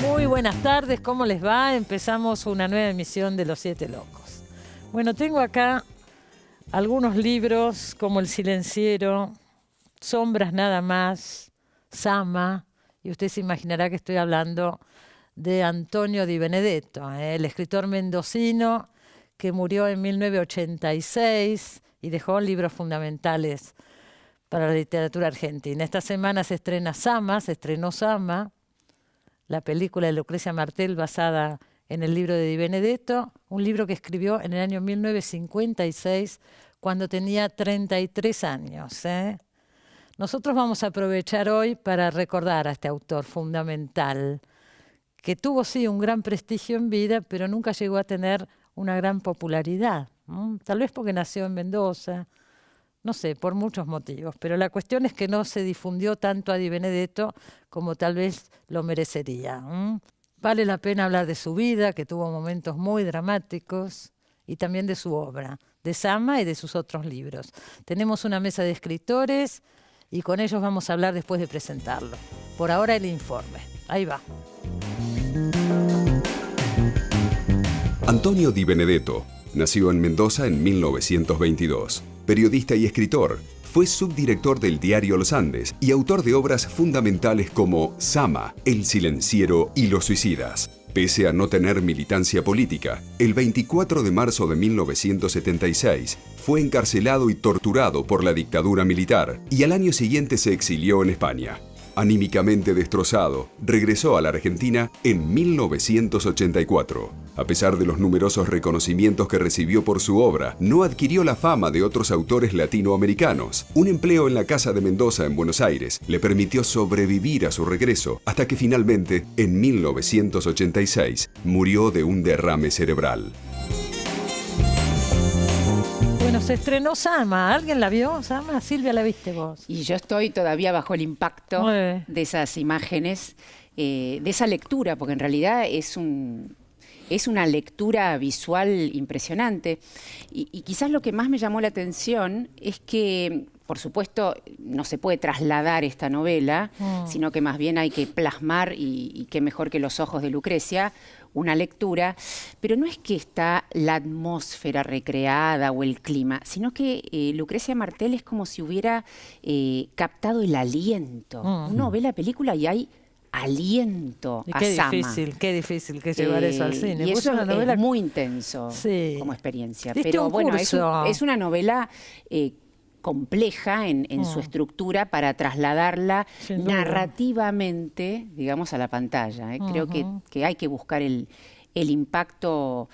Muy buenas tardes, ¿cómo les va? Empezamos una nueva emisión de Los Siete Locos. Bueno, tengo acá algunos libros como El Silenciero, Sombras nada más, Sama, y usted se imaginará que estoy hablando de Antonio Di Benedetto, el escritor mendocino que murió en 1986 y dejó libros fundamentales para la literatura argentina. Esta semana se estrenó Sama, la película de Lucrecia Martel basada en el libro de Di Benedetto, un libro que escribió en el año 1956 cuando tenía 33 años. Nosotros vamos a aprovechar hoy para recordar a este autor fundamental, que tuvo sí un gran prestigio en vida, pero nunca llegó a tener una gran popularidad. Tal vez porque nació en Mendoza, no sé, por muchos motivos, pero la cuestión es que no se difundió tanto a Di Benedetto como tal vez lo merecería. Vale la pena hablar de su vida, que tuvo momentos muy dramáticos, y también de su obra, de Sama y de sus otros libros. Tenemos una mesa de escritores y con ellos vamos a hablar después de presentarlo. Por ahora el informe. Ahí va. Antonio Di Benedetto nació en Mendoza en 1922. Periodista y escritor, fue subdirector del diario Los Andes y autor de obras fundamentales como Sama, El Silenciero y Los Suicidas. Pese a no tener militancia política, el 24 de marzo de 1976 fue encarcelado y torturado por la dictadura militar y al año siguiente se exilió en España. Anímicamente destrozado, regresó a la Argentina en 1984. A pesar de los numerosos reconocimientos que recibió por su obra, no adquirió la fama de otros autores latinoamericanos. Un empleo en la Casa de Mendoza en Buenos Aires le permitió sobrevivir a su regreso, hasta que finalmente, en 1986, murió de un derrame cerebral. Bueno, se estrenó Sama. ¿Alguien la vio, Sama? Silvia, ¿la viste vos? Y yo estoy todavía bajo el impacto de esas imágenes, de esa lectura, porque en realidad es una lectura visual impresionante. Y quizás lo que más me llamó la atención es que, por supuesto, no se puede trasladar esta novela, sino que más bien hay que plasmar, y qué mejor que los ojos de Lucrecia, una lectura, pero no es que está la atmósfera recreada o el clima, sino que Lucrecia Martel es como si hubiera captado el aliento. Uno ve la película y hay aliento a Sama. Qué difícil que llevar eso al cine. Y eso es muy intenso como experiencia. Pero bueno, es una novela compleja en su estructura para trasladarla narrativamente, digamos, a la pantalla. Creo que hay que buscar el impacto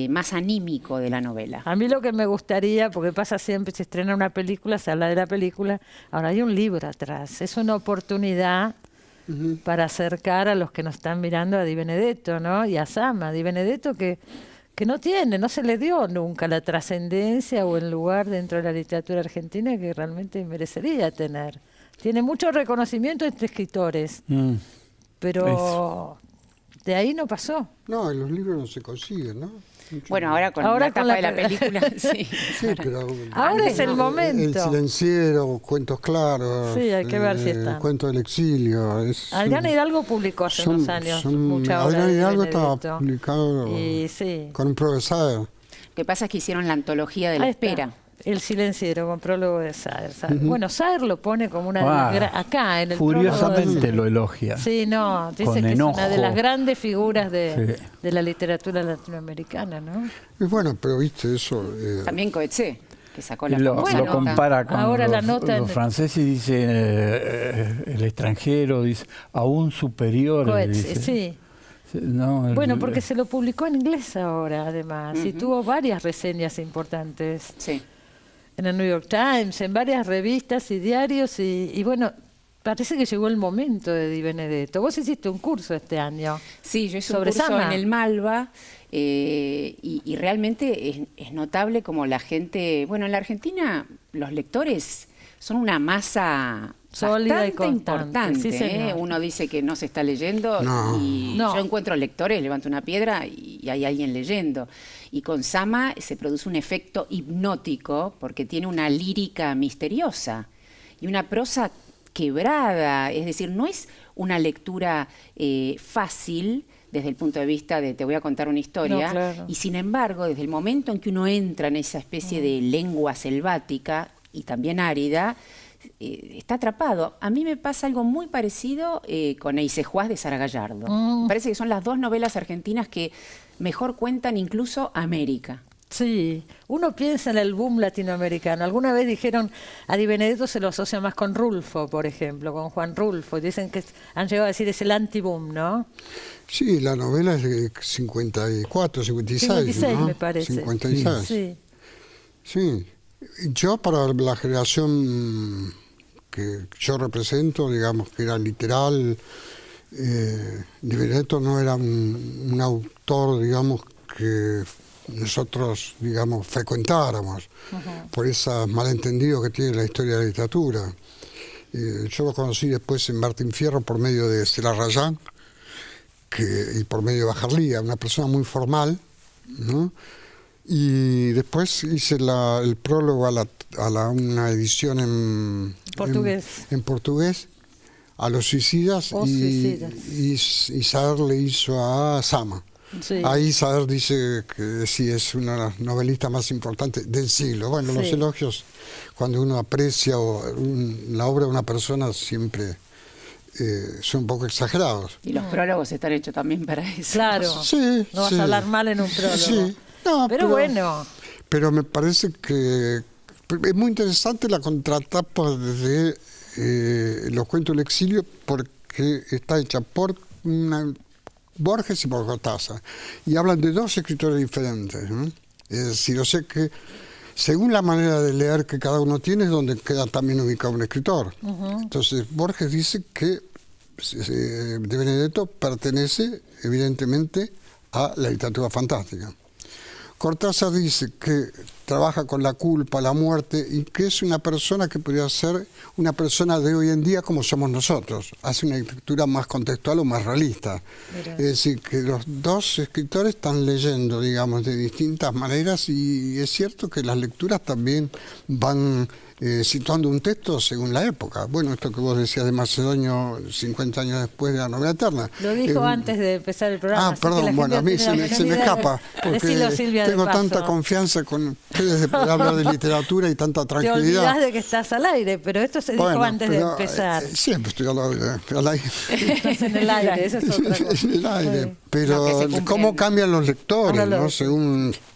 más anímico de la novela. A mí lo que me gustaría, porque pasa siempre, se estrena una película, se habla de la película, ahora hay un libro atrás, es una oportunidad para acercar a los que nos están mirando a Di Benedetto, ¿no? Y a Sama. Di Benedetto que no se le dio nunca la trascendencia o el lugar dentro de la literatura argentina que realmente merecería tener. Tiene mucho reconocimiento entre escritores, pero de ahí no pasó. No, en los libros no se consiguen, ¿no? Bueno, ahora con la tapa de la película, sí. Sí, pero ahora es el momento. El Silenciero, Cuentos Claros. Sí, hay que ver si están. Cuento del Exilio. Adrián Hidalgo publicó hace unos años mucha obra. Adrián Hidalgo estaba publicado con un profesor. Lo que pasa es que hicieron la antología de la espera. El Silenciero, con prólogo de Saer. Bueno, Saer lo pone como una de las acá en el furiosamente lo elogia. Sí, no, dice que enojo. Es una de las grandes figuras de la literatura latinoamericana, ¿no? Y bueno, pero viste eso. También Coetzee, que sacó la lo nota. compara con ahora los franceses y dice el extranjero, dice aún superior. Coetzee, sí. No, bueno, porque se lo publicó en inglés ahora, además, y tuvo varias reseñas importantes. Sí. En el New York Times, en varias revistas y diarios, y bueno, parece que llegó el momento de Di Benedetto. Vos hiciste un curso este año. Sí, yo hice un curso Sama. en el Malva, y realmente es notable como la gente... Bueno, en la Argentina los lectores son una masa Sólida y constante. Importante, Sí, Uno dice que no se está leyendo y yo encuentro lectores, levanto una piedra y hay alguien leyendo. Y con Sama se produce un efecto hipnótico porque tiene una lírica misteriosa y una prosa quebrada. Es decir, no es una lectura fácil desde el punto de vista de te voy a contar una historia. No, claro. Y sin embargo, desde el momento en que uno entra en esa especie de lengua selvática y también árida, está atrapado. A mí me pasa algo muy parecido con Eisejuás de Sara Gallardo. Me parece que son las dos novelas argentinas que mejor cuentan incluso América. Sí, uno piensa en el boom latinoamericano. Alguna vez dijeron, a Di Benedetto se lo asocia más con Rulfo, por ejemplo, con Juan Rulfo. Dicen que han llegado a decir es el anti-boom, ¿no? Sí, la novela es de 54, 56, 56 ¿no? me parece. 56. Sí. Sí. Yo para la generación que yo represento, digamos que era literal, Di Benedetto no era un autor, digamos, que nosotros, digamos, frecuentáramos, por esos malentendidos que tiene la historia de la literatura. Yo lo conocí después en Martín Fierro por medio de Estela Rayán y por medio de Bajarlía, una persona muy formal, ¿no? Y después hice el prólogo a una edición en portugués a Los Suicidas, y Saer le hizo a Sama. Sí. Ahí Saer dice que sí es una de las novelistas más importantes del siglo. Bueno, los elogios, cuando uno aprecia la obra de una persona, siempre son un poco exagerados. Y los prólogos están hechos también para eso. Claro, sí, no vas a hablar mal en un prólogo. Sí. No, pero bueno. Pero me parece que es muy interesante la contratapa de Los Cuentos del Exilio, porque está hecha por Borges y por Cortázar. Y hablan de dos escritores diferentes, ¿no? Es decir, yo sé que según la manera de leer que cada uno tiene es donde queda también ubicado un escritor. Entonces, Borges dice que De Benedetto pertenece evidentemente a la literatura fantástica. Cortázar dice que trabaja con la culpa, la muerte, y que es una persona que podría ser una persona de hoy en día como somos nosotros. Hace una lectura más contextual o más realista. Mira. Es decir, que los dos escritores están leyendo, digamos, de distintas maneras, y es cierto que las lecturas también van situando un texto según la época. Bueno, esto que vos decías de Macedonio 50 años después de la novela eterna. Lo dijo antes de empezar el programa. Perdón, bueno, a mí se me escapa, porque tengo tanta confianza con ustedes de poder hablar de literatura y tanta tranquilidad. Te olvidás de que estás al aire, pero esto se dijo antes de empezar. Siempre estoy al aire. Estás en el aire, eso es otra cosa. En el aire, pero ¿cómo cambian los lectores, no?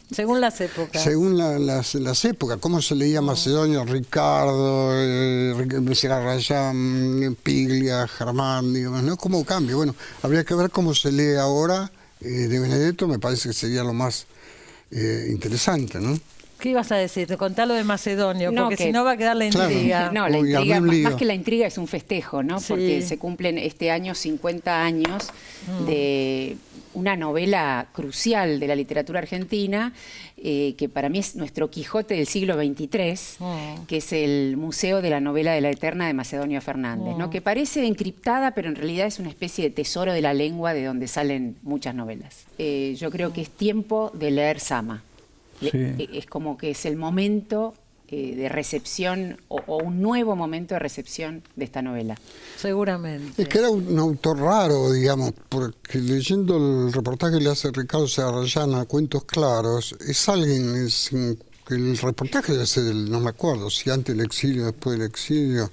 Según las épocas. Según las épocas, cómo se leía Macedonio, Ricardo, Rayán, Piglia, Germán, digamos, ¿no? ¿Cómo cambia? Bueno, habría que ver cómo se lee ahora de Benedetto, me parece que sería lo más interesante, ¿no? ¿Qué ibas a decir? Contalo de Macedonio, porque si no va a quedar la intriga. Claro. No, la intriga, más que la intriga es un festejo, ¿no? Sí. Porque se cumplen este año 50 años de una novela crucial de la literatura argentina, que para mí es nuestro Quijote del siglo XXIII, que es el Museo de la Novela de la Eterna de Macedonio Fernández, ¿no? Que parece encriptada, pero en realidad es una especie de tesoro de la lengua de donde salen muchas novelas. Yo creo que es tiempo de leer Sama. Sí. Es como que es el momento de recepción o un nuevo momento de recepción de esta novela. Seguramente. Es que era un autor raro, digamos, porque leyendo el reportaje que le hace Ricardo Serrayán a Cuentos Claros, es alguien, el reportaje debe ser no me acuerdo, si antes del exilio, después del exilio,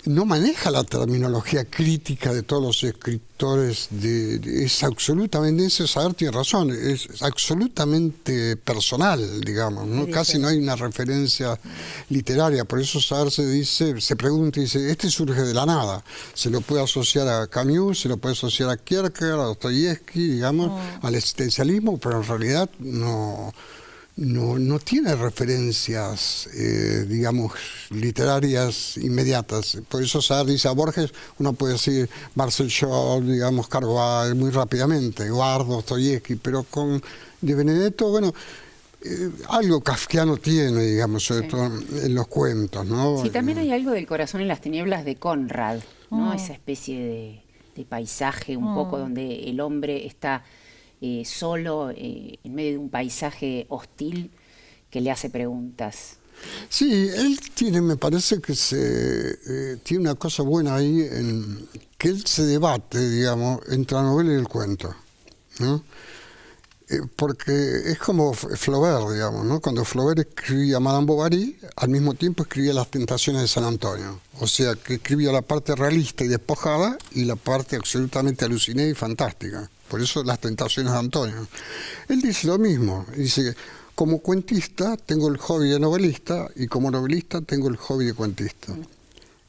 no maneja la terminología crítica de todos los escritores, es absolutamente, ese Saer tiene razón, es absolutamente personal, digamos, ¿no? Casi no hay una referencia literaria, por eso Saer se pregunta y dice, este surge de la nada, se lo puede asociar a Camus, se lo puede asociar a Kierkegaard, a Dostoyevsky, digamos, al existencialismo, pero en realidad no tiene referencias, digamos, literarias inmediatas. Por eso Saer dice a Borges, uno puede decir Marcel Scholl, digamos, Carvajal, muy rápidamente, Eduardo, Dostoyevsky, pero con De Benedetto, bueno, algo kafkiano tiene, digamos, sobre todo en los cuentos, ¿no? Sí, también hay algo del Corazón en las tinieblas de Conrad, ¿no? Esa especie de paisaje un poco donde el hombre está solo en medio de un paisaje hostil que le hace preguntas. Sí, él tiene, me parece que tiene una cosa buena ahí, que él se debate, digamos, entre la novela y el cuento, ¿no? Porque es como Flaubert, digamos, ¿no? Cuando Flaubert escribía Madame Bovary, al mismo tiempo escribía Las tentaciones de San Antonio. O sea, que escribía la parte realista y despojada y la parte absolutamente alucinada y fantástica. Por eso Las tentaciones de Antonio. Él dice lo mismo, dice, como cuentista tengo el hobby de novelista y como novelista tengo el hobby de cuentista.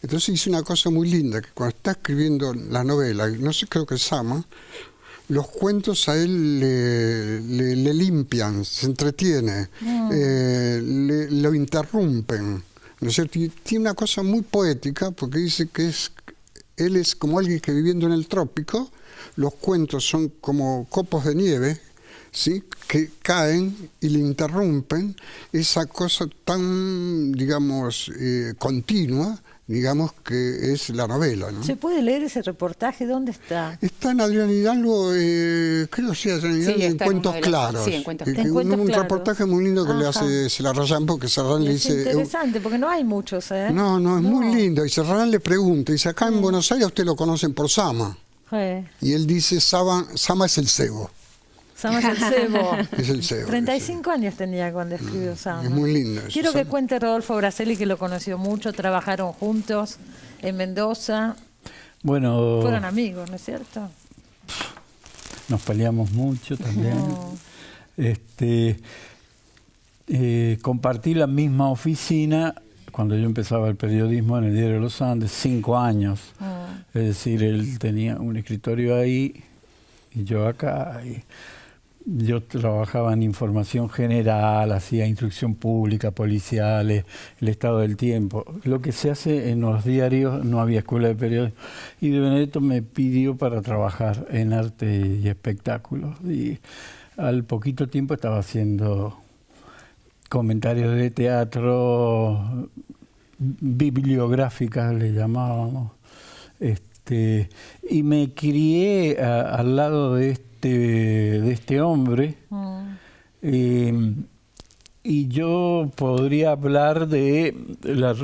Entonces hizo una cosa muy linda, que cuando está escribiendo la novela, no sé, creo que es Sama, los cuentos a él le limpian, se entretiene, lo interrumpen, ¿no es cierto? Y tiene una cosa muy poética, porque dice que él es como alguien que viviendo en el trópico, los cuentos son como copos de nieve, ¿sí? Que caen y le interrumpen esa cosa tan, digamos, continua, digamos, que es la novela, ¿no? ¿Se puede leer ese reportaje? ¿Dónde está? Está en Adrián Hidalgo, creo que sí, Adrián Hidalgo, en Cuentos Claros. Sí, en Cuentos Claros. Un reportaje muy lindo que le hace Celarrayán, porque Serrán le dice... Es interesante, porque no hay muchos, ¿eh? No, es muy lindo. Y Serrán le pregunta, dice, acá en Buenos Aires a usted lo conocen por Sama. Y él dice, Sama es el cebo. Sama es el cebo. Es el cebo. 35 años tenía cuando escribió Sama. Es muy lindo eso. Quiero que cuente Rodolfo Braselli, que lo conoció mucho, trabajaron juntos en Mendoza. Bueno, fueron amigos, ¿no es cierto? Nos peleamos mucho también. Compartí la misma oficina cuando yo empezaba el periodismo en el Diario de los Andes, 5 años. Es decir, él tenía un escritorio ahí y yo acá. Y yo trabajaba en información general, hacía instrucción pública, policiales, el estado del tiempo. Lo que se hace en los diarios, no había escuela de periodismo. Y de Benedetto me pidió para trabajar en arte y espectáculos. Y al poquito tiempo estaba haciendo comentarios de teatro, bibliográficas le llamábamos. Y me crié al lado de este hombre, y yo podría hablar de la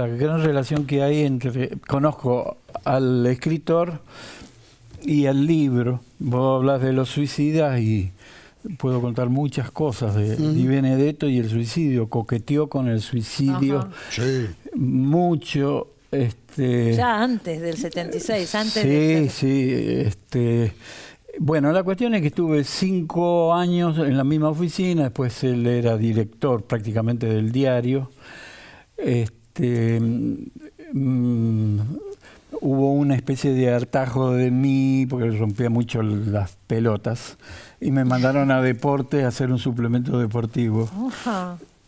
gran relación que hay entre... Conozco al escritor y al libro. Vos hablas de los suicidas y puedo contar muchas cosas de Di Benedetto y el suicidio. Coqueteó con el suicidio mucho. Ya antes del 76, antes Bueno, la cuestión es que estuve 5 años en la misma oficina, después él era director prácticamente del diario. Hubo una especie de hartazgo de mí, porque rompía mucho las pelotas, y me mandaron a Deportes a hacer un suplemento deportivo.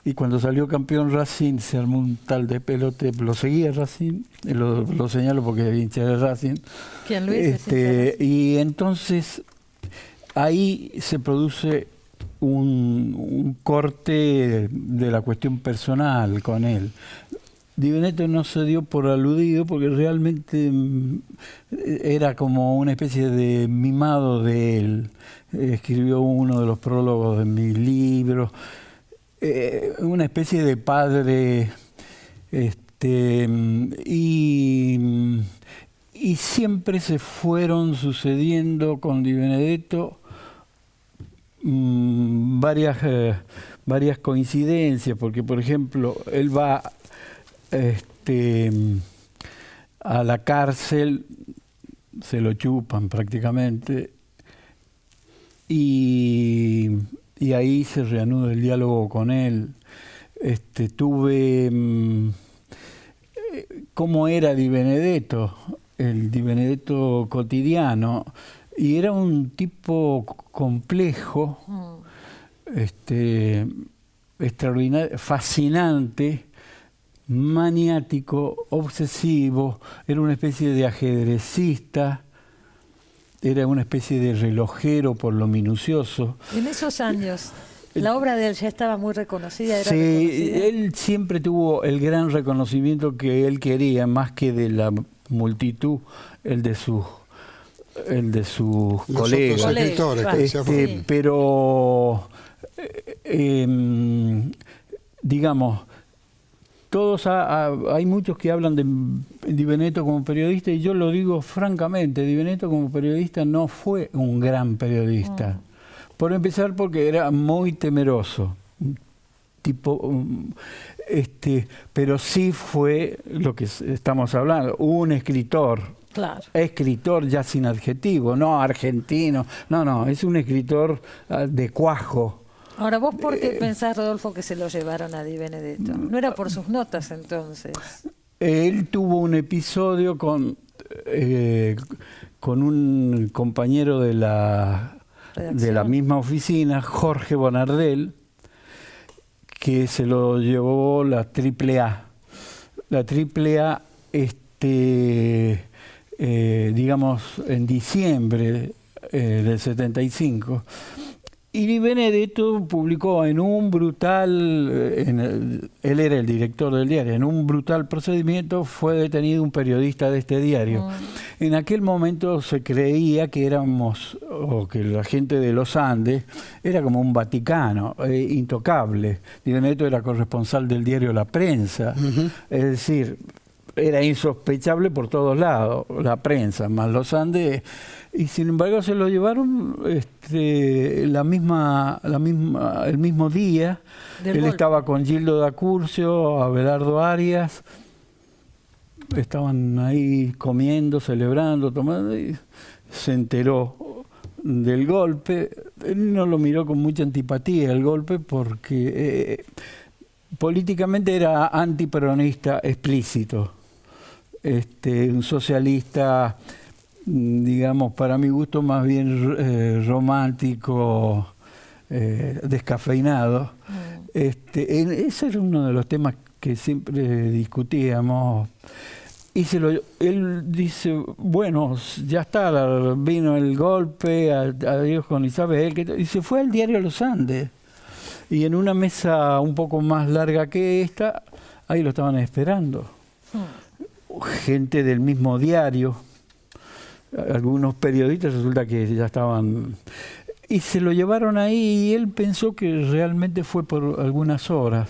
Y cuando salió campeón Racing, se armó un tal de pelote. Lo seguía Racing, lo señalo porque hincha de Racing. ¿Quién lo hizo? Y entonces ahí se produce un corte de la cuestión personal con él. Di Benedetto no se dio por aludido porque realmente era como una especie de mimado de él. Escribió uno de los prólogos de mi libro. Una especie de padre, y siempre se fueron sucediendo con Di Benedetto varias coincidencias, porque por ejemplo él va a la cárcel, se lo chupan prácticamente, y ahí se reanuda el diálogo con él. Tuve cómo era Di Benedetto, el Di Benedetto cotidiano, y era un tipo complejo, extraordinario, fascinante, maniático, obsesivo, era una especie de ajedrecista. Era una especie de relojero por lo minucioso. En esos años, La obra de él ya estaba muy reconocida. Era sí, reconocida. Él siempre tuvo el gran reconocimiento que él quería, más que de la multitud, el de sus colegas. Otros escritores, que decía sí. Pero, digamos, hay muchos que hablan de Di Benedetto como periodista, y yo lo digo francamente, Di Benedetto como periodista no fue un gran periodista. Por empezar, porque era muy temeroso, pero sí fue lo que estamos hablando, un escritor. Claro. Escritor ya sin adjetivo, no argentino, no, es un escritor de cuajo. Ahora, ¿vos por qué pensás, Rodolfo, que se lo llevaron a Di Benedetto? ¿No era por sus notas entonces? Él tuvo un episodio con un compañero de la misma oficina, Jorge Bonardel, que se lo llevó la AAA. La AAA, digamos, en diciembre del 75. Y Di Benedetto publicó en un brutal, él era el director del diario, en un brutal procedimiento fue detenido un periodista de este diario. En aquel momento se creía que que la gente de los Andes era como un Vaticano, intocable. Di Benedetto era corresponsal del diario La Prensa, es decir, era insospechable por todos lados, la prensa, más los Andes, y sin embargo se lo llevaron el mismo día. Él estaba con Gildo D'Acurcio, Abelardo Arias, estaban ahí comiendo, celebrando, tomando, y se enteró del golpe. Él no lo miró con mucha antipatía el golpe porque políticamente era antiperonista explícito. Un socialista, digamos, para mi gusto más bien romántico, descafeinado. Ese era uno de los temas que siempre discutíamos. Y él dice, bueno, ya está, vino el golpe, adiós con Isabel, y se fue al diario Los Andes. Y en una mesa un poco más larga que esta, ahí lo estaban esperando. Gente del mismo diario, algunos periodistas resulta que ya estaban, y se lo llevaron ahí, y él pensó que realmente fue por algunas horas,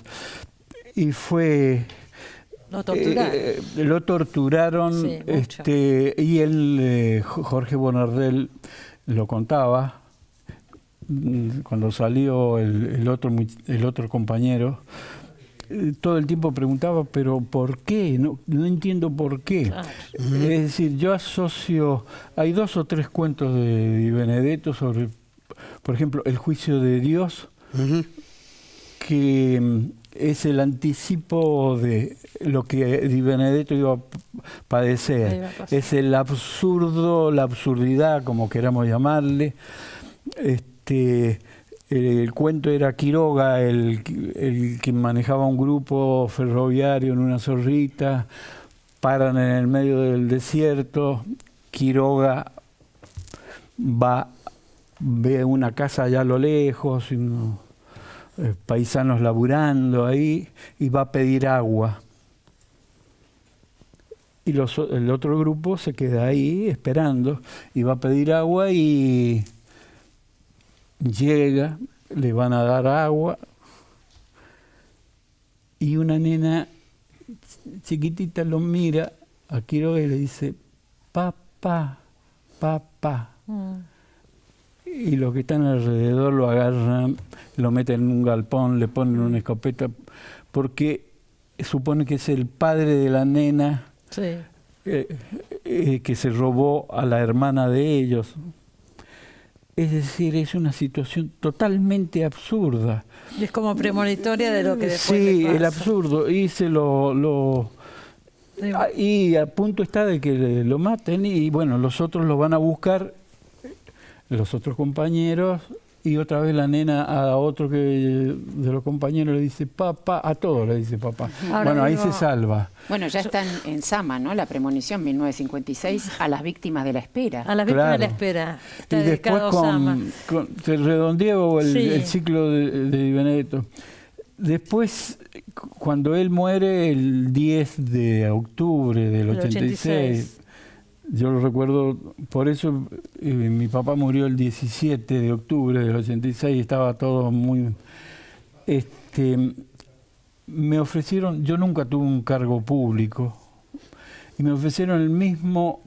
y fue... Lo torturaron, sí, y él, Jorge Bonardel, lo contaba, cuando salió el otro compañero, todo el tiempo preguntaba, pero ¿por qué? No entiendo por qué. Claro. Es decir, yo asocio, hay 2 o 3 cuentos de Di Benedetto sobre, por ejemplo, El juicio de Dios, que es el anticipo de lo que Di Benedetto iba a padecer. Es el absurdo, la absurdidad, como queramos llamarle. El cuento era Quiroga, el que manejaba un grupo ferroviario en una zorrita, paran en el medio del desierto, Quiroga ve una casa allá a lo lejos, unos paisanos laburando ahí, y va a pedir agua. Y el otro grupo se queda ahí esperando, y va a pedir agua y... llega, le van a dar agua, y una nena chiquitita lo mira a Quiroga y le dice, papá, papá. Y los que están alrededor lo agarran, lo meten en un galpón, le ponen una escopeta, porque supone que es el padre de la nena, sí, que se robó a la hermana de ellos. Es decir, es una situación totalmente absurda. Y es como premonitoria de lo que después sí, pasa. El absurdo. Y y a punto está de que lo maten, y bueno, los otros lo van a buscar, los otros compañeros, y otra vez la nena a otro de los compañeros le dice papá, a todos le dice papá. Ahora bueno, ahí digo, se salva. Bueno, ya están en Sama, ¿no? La premonición 1956 a las víctimas de la espera. A las víctimas de la espera. Está Y después dedicado Sama. te redondeo Sí. el ciclo de Di Benedetto. Después, cuando él muere el 10 de octubre del 86, yo lo recuerdo, por eso mi papá murió el 17 de octubre del 86, estaba todo muy... me ofrecieron, yo nunca tuve un cargo público, y me ofrecieron el mismo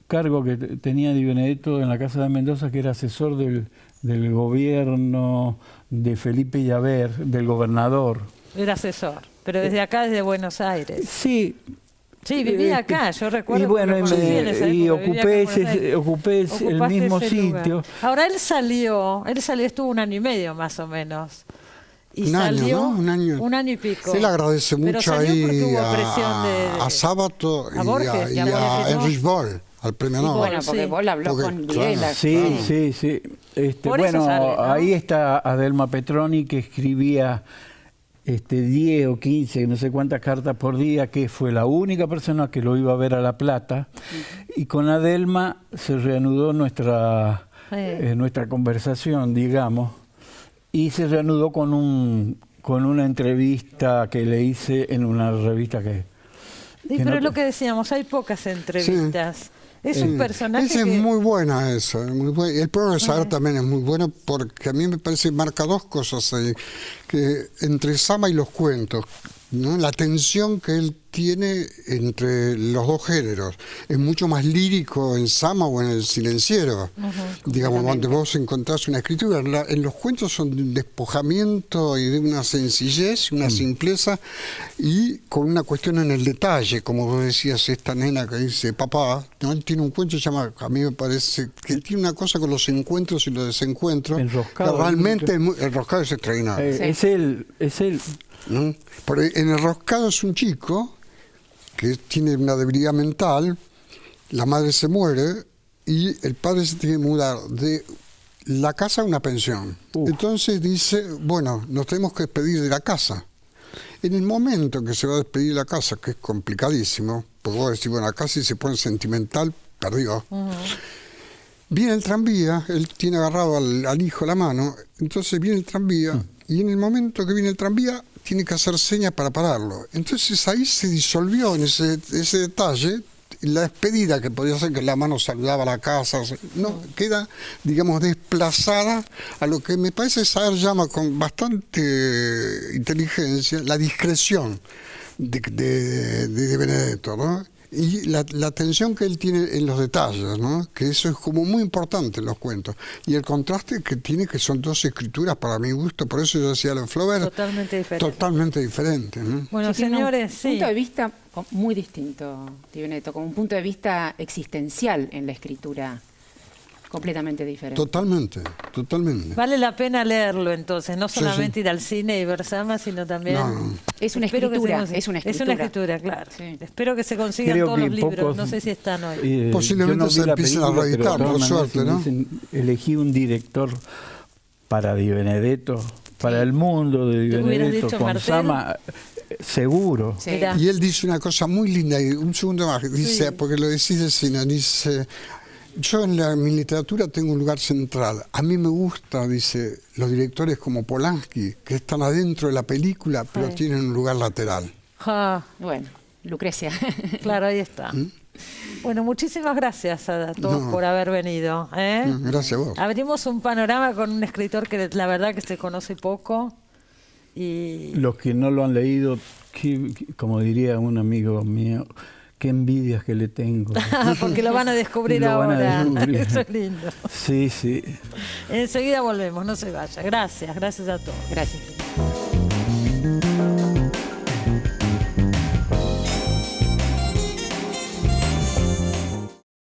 cargo que tenía Di Benedetto en la Casa de Mendoza, que era asesor del gobierno de Felipe Llaver, del gobernador. Era asesor, pero desde acá, desde Buenos Aires. Sí. Sí, vivía acá, yo recuerdo. Y bueno, y ocupé el mismo sitio. Ahora él salió, estuvo 1 año y medio más o menos. Y un año, salió, ¿no? Un año y pico. Se le agradece mucho ahí a Sábato a Borges, y a Erich Boll, al premio Nobel. Bueno, porque Boll habló con Videla. Sí. Bueno, ahí está Adelma Petroni, que escribía 10 o 15, no sé cuántas cartas por día, que fue la única persona que lo iba a ver a La Plata. Y con Adelma se reanudó nuestra conversación, digamos, y se reanudó con una entrevista que le hice en una revista que... pero es lo que decíamos, hay pocas entrevistas. Sí. Es un personaje es muy buena eso. El progresador también es muy bueno, porque a mí me parece que marca dos cosas ahí, que entre Sama y los cuentos, ¿no? La tensión que él tiene entre los dos géneros. Es mucho más lírico en Sama o en El Silenciero. Digamos, donde vos encontrás una escritura. En los cuentos son de un despojamiento y de una sencillez, una simpleza, y con una cuestión en el detalle, como vos decías, esta nena que dice papá, ¿no? Él tiene un cuento que se llama, a mí me parece, que tiene una cosa con los encuentros y los desencuentros, Enroscado, que realmente el roscado es extraordinario. Es él. ¿No? Porque en El Roscado es un chico que tiene una debilidad mental, la madre se muere y el padre se tiene que mudar de la casa a una pensión. Entonces dice, bueno, nos tenemos que despedir de la casa. En el momento que se va a despedir de la casa, que es complicadísimo, porque vos decís, bueno, acá si se pone sentimental, perdió. Viene el tranvía, él tiene agarrado al hijo la mano, entonces viene el tranvía y en el momento que viene el tranvía tiene que hacer señas para pararlo. Entonces ahí se disolvió en ese detalle la despedida, que podía ser que la mano saludaba a la casa, no, queda, digamos, desplazada a lo que me parece saber llama con bastante inteligencia la discreción de Benedetto, ¿no? Y la atención que él tiene en los detalles, ¿no? Que eso es como muy importante en los cuentos. Y el contraste que tiene, que son dos escrituras para mi gusto, por eso yo decía lo Flaubert, totalmente diferente, ¿no? Bueno, sí, señores, un punto de vista muy distinto, Di Benedetto, como un punto de vista existencial en la escritura. Completamente diferente. Totalmente. Vale la pena leerlo entonces, no solamente ir al cine y ver Sama, sino también... No. Es una escritura, es una escritura, claro. Sí. Espero que se consigan todos los libros, no sé si están hoy. Posiblemente se empiecen a reeditar, por suerte, ¿no? Elegí un director para Di Benedetto, para el mundo de Di Benedetto, con Martel? Sama, seguro. Sí. Y él dice una cosa muy linda, y un segundo más, dice, porque lo decís de cine, dice... Yo en mi literatura tengo un lugar central. A mí me gusta, dice, los directores como Polanski, que están adentro de la película, pero tienen un lugar lateral. Bueno, Lucrecia. Claro, ahí está. Bueno, muchísimas gracias a todos por haber venido. Gracias a vos. Abrimos un panorama con un escritor que la verdad que se conoce poco. Y... Los que no lo han leído, como diría un amigo mío, qué envidias que le tengo. Porque lo van a descubrir ahora. Eso es lindo. Sí. Enseguida volvemos, no se vaya. Gracias a todos. Gracias.